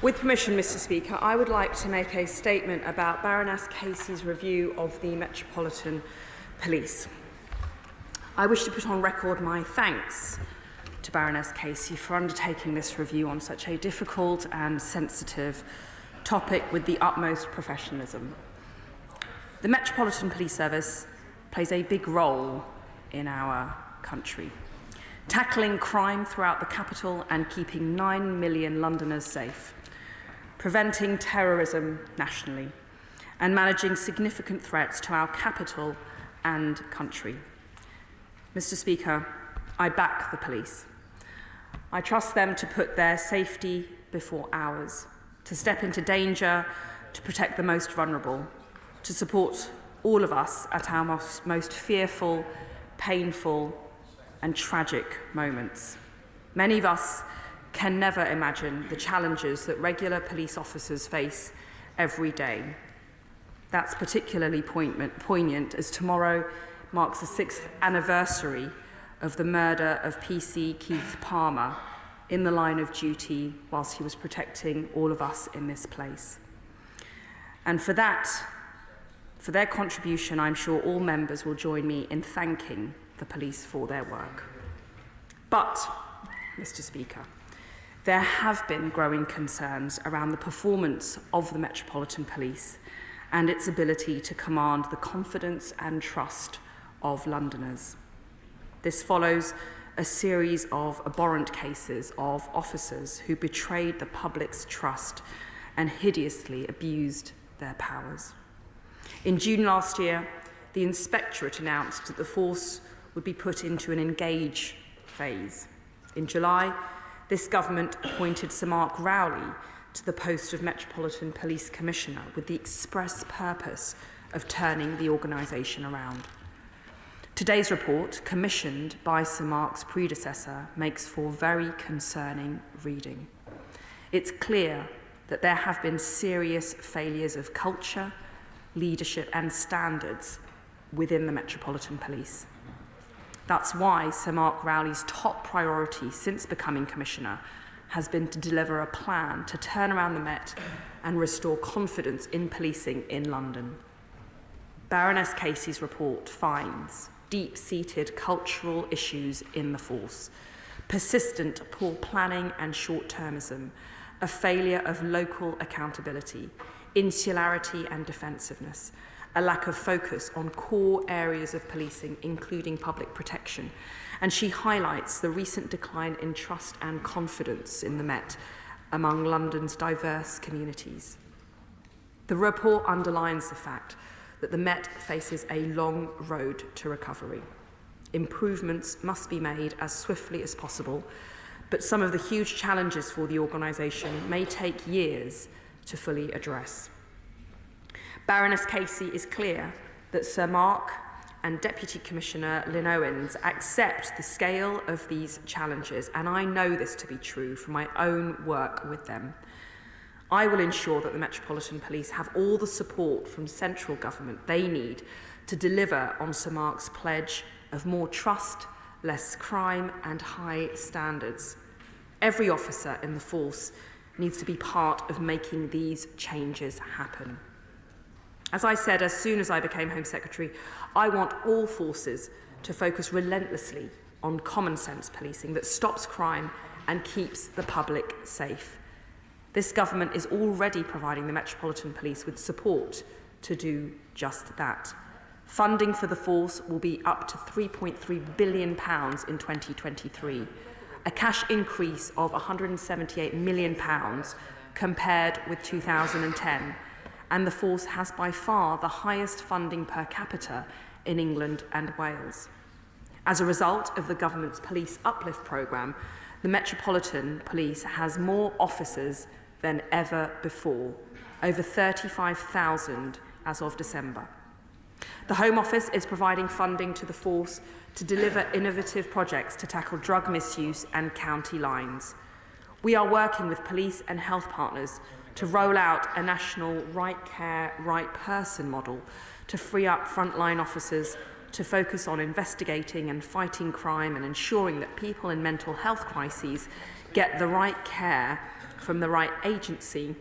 With permission, Mr. Speaker, I would like to make a statement about Baroness Casey's review of the Metropolitan Police. I wish to put on record my thanks to Baroness Casey for undertaking this review on such a difficult and sensitive topic with the utmost professionalism. The Metropolitan Police Service plays a big role in our country, tackling crime throughout the capital and keeping 9 million Londoners safe, preventing terrorism nationally, and managing significant threats to our capital and country. Mr. Speaker, I back the police. I trust them to put their safety before ours, to step into danger, to protect the most vulnerable, to support all of us at our most fearful, painful, and tragic moments. Many of us can never imagine the challenges that regular police officers face every day. That's particularly poignant as tomorrow marks the 6th anniversary of the murder of PC Keith Palmer in the line of duty whilst he was protecting all of us in this place. And for their contribution, I'm sure all members will join me in thanking the police for their work. But, Mr. Speaker, there have been growing concerns around the performance of the Metropolitan Police and its ability to command the confidence and trust of Londoners. This follows a series of abhorrent cases of officers who betrayed the public's trust and hideously abused their powers. In June last year, the Inspectorate announced that the force would be put into an engage phase. In July, this government appointed Sir Mark Rowley to the post of Metropolitan Police Commissioner with the express purpose of turning the organisation around. Today's report, commissioned by Sir Mark's predecessor, makes for very concerning reading. It's clear that there have been serious failures of culture, leadership and standards within the Metropolitan Police. That's why Sir Mark Rowley's top priority since becoming Commissioner has been to deliver a plan to turn around the Met and restore confidence in policing in London. Baroness Casey's report finds deep-seated cultural issues in the force, persistent poor planning and short-termism, a failure of local accountability, insularity and defensiveness, a lack of focus on core areas of policing, including public protection. And she highlights the recent decline in trust and confidence in the Met among London's diverse communities. The report underlines the fact that the Met faces a long road to recovery. Improvements must be made as swiftly as possible, but some of the huge challenges for the organisation may take years to fully address. Baroness Casey is clear that Sir Mark and Deputy Commissioner Lynn Owens accept the scale of these challenges, and I know this to be true from my own work with them. I will ensure that the Metropolitan Police have all the support from central government they need to deliver on Sir Mark's pledge of more trust, less crime and high standards. Every officer in the force needs to be part of making these changes happen. As I said, as soon as I became Home Secretary, I want all forces to focus relentlessly on common sense policing that stops crime and keeps the public safe. This government is already providing the Metropolitan Police with support to do just that. Funding for the force will be up to £3.3 billion in 2023, a cash increase of £178 million compared with 2010. And the force has by far the highest funding per capita in England and Wales. As a result of the government's police uplift programme, the Metropolitan Police has more officers than ever before, over 35,000 as of December. The Home Office is providing funding to the force to deliver innovative projects to tackle drug misuse and county lines. We are working with police and health partners to roll out a national right care, right person model to free up frontline officers to focus on investigating and fighting crime and ensuring that people in mental health crises get the right care from the right agency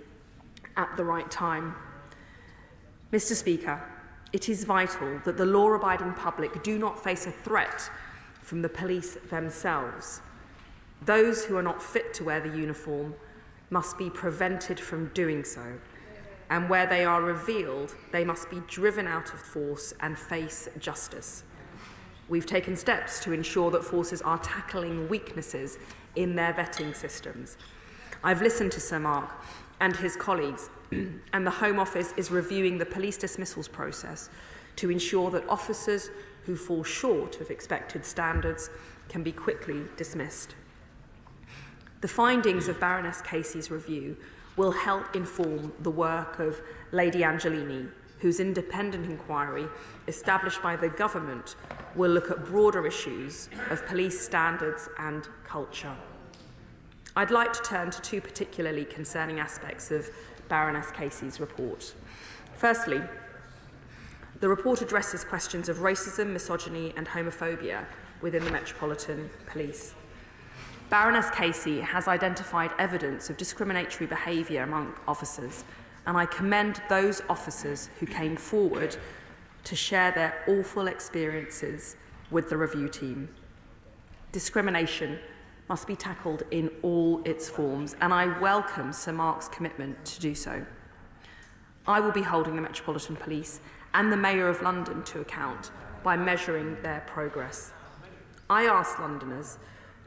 at the right time. Mr. Speaker, it is vital that the law-abiding public do not face a threat from the police themselves. Those who are not fit to wear the uniform must be prevented from doing so, and where they are revealed, they must be driven out of force and face justice. We've taken steps to ensure that forces are tackling weaknesses in their vetting systems. I've listened to Sir Mark and his colleagues, and the Home Office is reviewing the police dismissals process to ensure that officers who fall short of expected standards can be quickly dismissed. The findings of Baroness Casey's review will help inform the work of Lady Angelini, whose independent inquiry, established by the government, will look at broader issues of police standards and culture. I'd like to turn to two particularly concerning aspects of Baroness Casey's report. Firstly, the report addresses questions of racism, misogyny and homophobia within the Metropolitan Police. Baroness Casey has identified evidence of discriminatory behaviour among officers, and I commend those officers who came forward to share their awful experiences with the review team. Discrimination must be tackled in all its forms, and I welcome Sir Mark's commitment to do so. I will be holding the Metropolitan Police and the Mayor of London to account by measuring their progress. I ask Londoners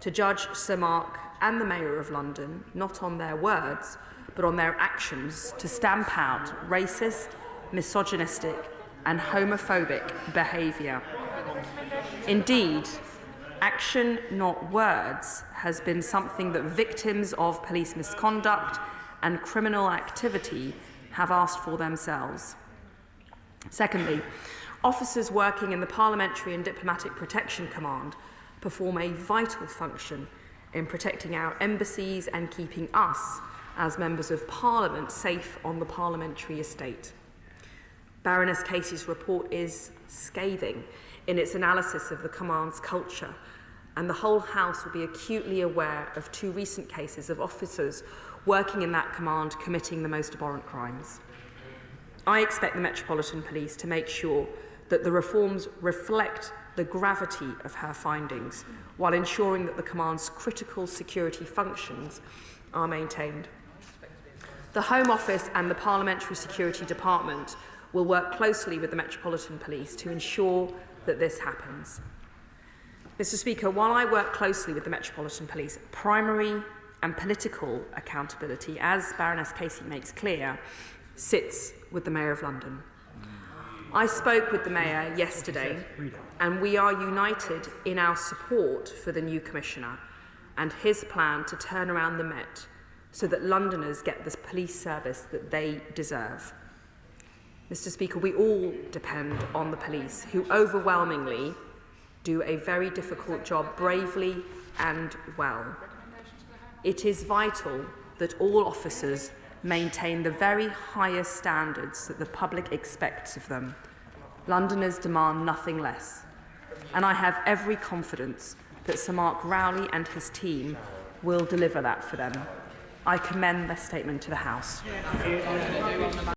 to judge Sir Mark and the Mayor of London not on their words, but on their actions to stamp out racist, misogynistic and homophobic behaviour. Indeed, action, not words, has been something that victims of police misconduct and criminal activity have asked for themselves. Secondly, officers working in the Parliamentary and Diplomatic Protection Command perform a vital function in protecting our embassies and keeping us, as members of Parliament, safe on the parliamentary estate. Baroness Casey's report is scathing in its analysis of the command's culture, and the whole House will be acutely aware of two recent cases of officers working in that command committing the most abhorrent crimes. I expect the Metropolitan Police to make sure that the reforms reflect the gravity of her findings, while ensuring that the command's critical security functions are maintained. The Home Office and the Parliamentary Security Department will work closely with the Metropolitan Police to ensure that this happens. Mr. Speaker, while I work closely with the Metropolitan Police, primary and political accountability, as Baroness Casey makes clear, sits with the Mayor of London. I spoke with the Mayor yesterday, and we are united in our support for the new Commissioner and his plan to turn around the Met so that Londoners get the police service that they deserve. Mr. Speaker, we all depend on the police, who overwhelmingly do a very difficult job bravely and well. It is vital that all officers maintain the very highest standards that the public expects of them. Londoners demand nothing less, and I have every confidence that Sir Mark Rowley and his team will deliver that for them. I commend their statement to the House.